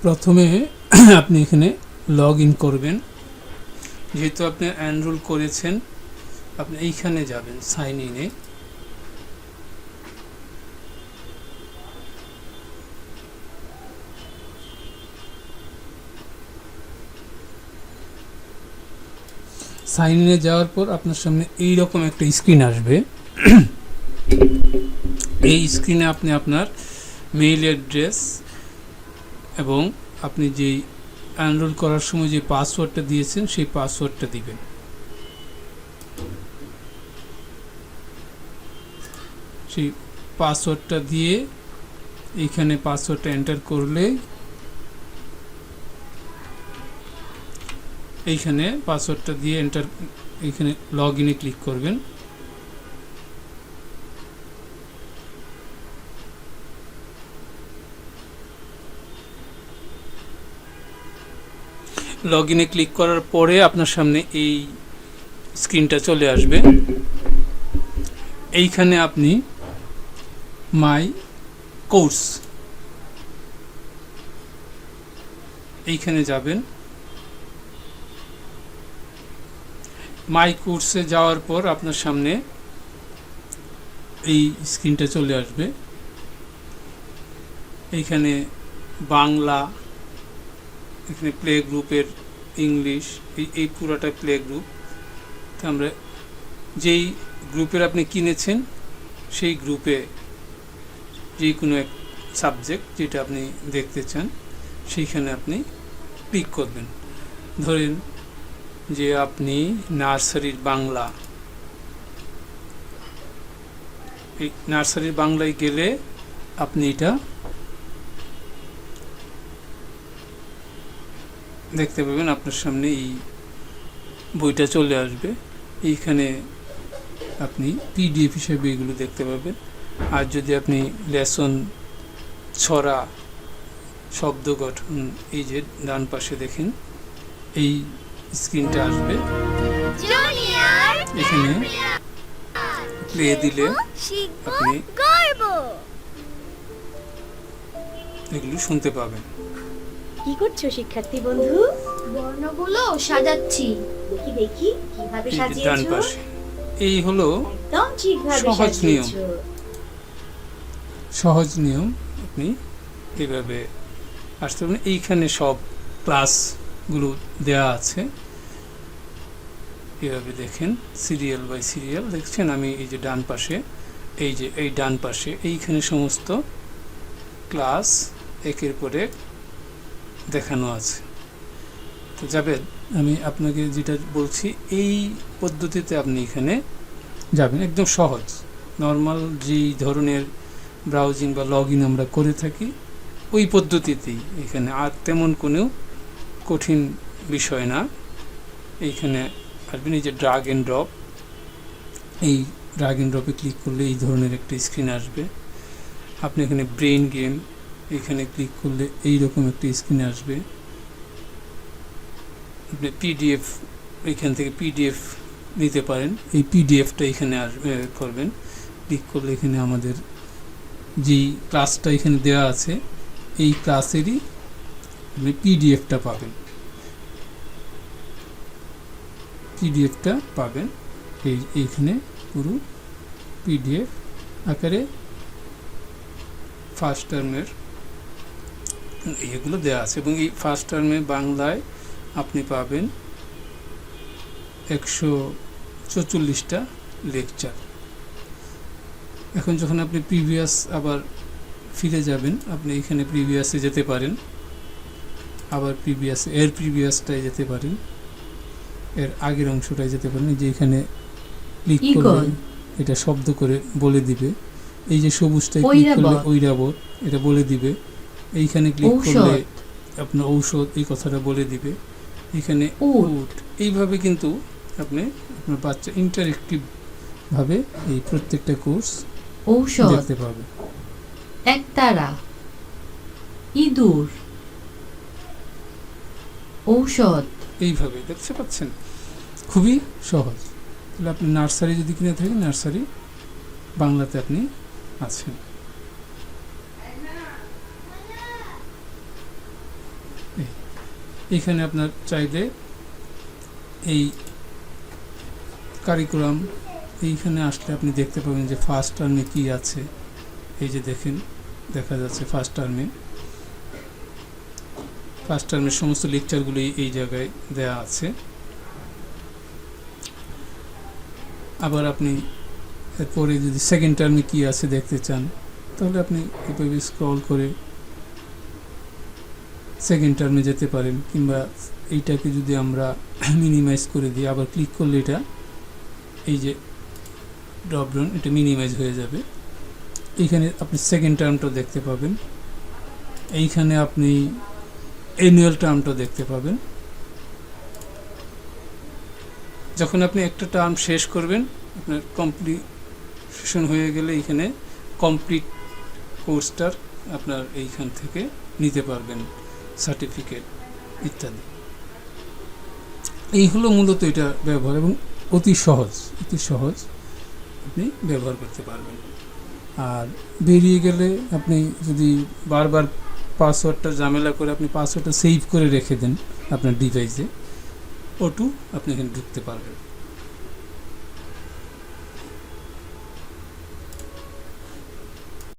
প্রথমে আপনি এখানে লগ ইন করবেন। যেহেতু আপনি এনরোল করেছেন, আপনি এইখানে যাবেন সাইন ইনে। সাইন ইনে যাওয়ার পর আপনার সামনে এইরকম একটা স্ক্রিন আসবে। এই স্ক্রিনে আপনি আপনার মেইল অ্যাড্রেস এবং আপনি যেই এনরোল করার সময় যে পাসওয়ার্ডটা দিয়েছেন সেই পাসওয়ার্ডটা দিবেন। সেই পাসওয়ার্ডটা দিয়ে এইখানে পাসওয়ার্ডটা এন্টার করলে এইখানে পাসওয়ার্ডটা দিয়ে এন্টার, এইখানে লগ ইনে ক্লিক করবেন। লগ ইনে ক্লিক করার পরে আপনার সামনে এই স্ক্রিনটা চলে আসবে। এইখানে আপনি মাই কোর্স এইখানে যাবেন। মাই কোর্সে যাওয়ার পর আপনার সামনে এই স্ক্রিনটা চলে আসবে। এইখানে বাংলা, এখানে প্লে গ্রুপের ইংলিশ, এই পুরোটা প্লে গ্রুপ। তো আমরা যেই গ্রুপের আপনি কিনেছেন সেই গ্রুপে যে কোনো এক সাবজেক্ট যেটা আপনি দেখতে চান সেইখানে আপনি ক্লিক করবেন। ধরেন যে আপনি নার্সারির বাংলা, এই নার্সারির বাংলায় গেলে আপনি এটা দেখতে পাবেন। আপনার সামনে এই বইটা চলে আসবে। এইখানে আপনি পিডিএফ হিসেবে এগুলো দেখতে পাবেন। আর যদি আপনি লেসন, ছড়া, শব্দ গঠন, এই যে ডান পাশে দেখেন এই স্ক্রিনটা আসবে। এখানে প্লে দিলে আপনি এগুলো শুনতে পাবেন। কি করছো শিক্ষার্থী বন্ধু? বর্ণগুলো সাজাচ্ছি। দেখি দেখি কিভাবে সাজিয়েছো। ডান পাশে এই হলো একদম ঠিকভাবে সহজ নিয়ম। সাজিয়েছো। সহজ নিয়ম, আপনি এইভাবে আসতে পারেন। এইখানে সব ক্লাসগুলো দেয়া আছে। এভাবে দেখেন সিরিয়াল বাই সিরিয়াল দেখছেন। আমি এই যে ডান পাশে, এই যে এই ডান পাশে এইখানে সমস্ত ক্লাস একের পর এক দেখানো আছে। তো যাবেন, আমি আপনাকে যেটা বলছি এই পদ্ধতিতে আপনি এখানে যাবেন। একদম সহজ, নর্মাল যেই ধরনের ব্রাউজিং বা লগ ইন আমরা করে থাকি ওই পদ্ধতিতেই এখানে। আর তেমন কোনো কঠিন বিষয় না। এইখানে আসবেন, এই যে ড্রাগ অ্যান্ড ড্রপ, এই ড্রাগ অ্যান্ড ড্রপে ক্লিক করলে এই ধরনের একটা স্ক্রিন আসবে। আপনি এখানে ব্রেন গেম এখানে ক্লিক করলে এইরকম একটা স্ক্রিন আসবে। আপনি পিডিএফ, এখান থেকে পিডিএফ নিতে পারেন। এই পিডিএফটা এখানে আসবে, করবেন। ক্লিক করলে এখানে আমাদের যেই ক্লাসটা এখানে দেওয়া আছে এই ক্লাসেরই আপনি পিডিএফটা পাবেন। পিডিএফটা পাবেন এইখানে পুরো পিডিএফ আকারে ফার্স্ট টার্মের এগুলো দেওয়া আছে। এবং এই ফার্স্ট টার্মে বাংলায় আপনি পাবেন 144টা লেকচার। এখন যখন আপনি প্রিভিয়াস আবার ফিরে যাবেন, আপনি এখানে প্রিভিয়াসে যেতে পারেন, আবার এর প্রিভিয়াসটায় যেতে পারেন, এর আগের অংশটায় যেতে পারেন। যে এখানে ক্লিক করলে এটা শব্দ করে বলে দিবে। এই যে সবুজটায় ক্লিক করলে ঐরাবত এটা বলে দিবে। এইখানে ক্লিক করলে আপনার ঔষধ এই কথাটা বলে দিবে। এখানে উট। এইভাবে কিন্তু আপনি আপনার বাচ্চা ইন্টারেক্টিভ ভাবে এই প্রত্যেকটা কোর্স দেখতে পাবে। একতারা, ইঁদুর, ঔষধ, এইভাবে দেখতে পাচ্ছেন। খুবই সহজ। তাহলে আপনি নার্সারি যদি কিনে থাকেন, নার্সারি বাংলাতে আপনি আছেন। এখানে আপনার চাইলে এই কারিকুলাম এইখানে আসলে আপনি দেখতে পাবেন যে ফার্স্ট টার্মে কি আছে। এই যে দেখেন, দেখা যাচ্ছে ফার্স্ট টার্মের সমস্ত লেকচারগুলি এই জায়গায় দেয়া আছে। আবার আপনি এরপরে যদি সেকেন্ড টার্মে কি আছে দেখতে চান, তাহলে আপনি এভাবে স্ক্রল করে সেকেন্ড টার্মে যেতে পারেন, কিংবা এইটাকে যদি আমরা মিনিমাইজ করে দিই, আবার ক্লিক করলে এটা এই যে ড্রপডাউন, এটা মিনিমাইজ হয়ে যাবে। এইখানে আপনি সেকেন্ড টার্মটা দেখতে পাবেন, এইখানে আপনি অ্যানুয়াল টার্মটা দেখতে পাবেন। যখন আপনি একটা টার্ম শেষ করবেন, আপনার কমপ্লিশন হয়ে গেলে এইখানে কমপ্লিট কোর্সটার আপনার এইখান থেকে নিতে পারবেন সার্টিফিকেট ইত্যাদি। এই হলো মূলত এটা ব্যবহার, এবং অতি সহজ আপনি ব্যবহার করতে পারবেন। আর বেরিয়ে গেলে আপনি যদি বারবার পাসওয়ার্ডটা ঝামেলা করে আপনি পাসওয়ার্ডটা সেভ করে রেখে দেন আপনার ডিভাইসে, আপনি এখানে ঢুকতে পারবেন।